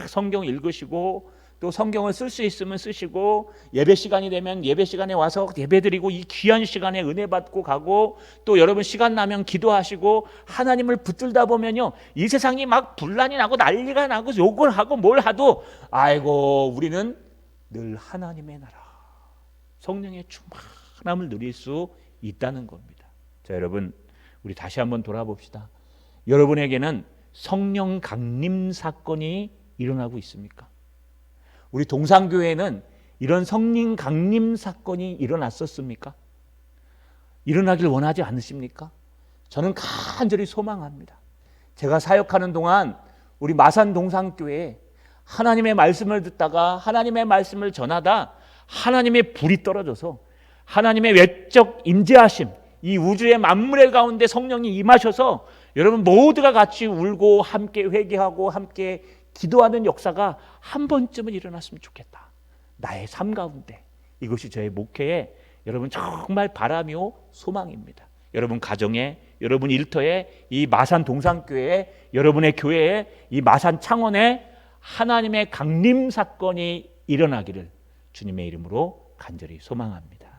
[SPEAKER 1] 성경 읽으시고, 또 성경을 쓸 수 있으면 쓰시고, 예배 시간이 되면 예배 시간에 와서 예배드리고, 이 귀한 시간에 은혜 받고 가고, 또 여러분 시간 나면 기도하시고, 하나님을 붙들다 보면요 이 세상이 막 분란이 나고 난리가 나고 욕을 하고 뭘 하도, 아이고 우리는 늘 하나님의 나라, 성령의 충만함을 누릴 수 있다는 겁니다. 자, 여러분, 우리 다시 한번 돌아봅시다. 여러분에게는 성령 강림 사건이 일어나고 있습니까? 우리 동산교회는 이런 성령 강림 사건이 일어났었습니까? 일어나길 원하지 않으십니까? 저는 간절히 소망합니다. 제가 사역하는 동안 우리 마산 동산교회에 하나님의 말씀을 듣다가, 하나님의 말씀을 전하다 하나님의 불이 떨어져서 하나님의 외적 임재하심, 이 우주의 만물의 가운데 성령이 임하셔서 여러분 모두가 같이 울고 함께 회개하고 함께 기도하는 역사가 한 번쯤은 일어났으면 좋겠다. 나의 삶 가운데. 이것이 저의 목회에 여러분 정말 바람이요 소망입니다. 여러분 가정에, 여러분 일터에, 이 마산 동산교회에, 여러분의 교회에, 이 마산 창원에 하나님의 강림 사건이 일어나기를 주님의 이름으로 간절히 소망합니다.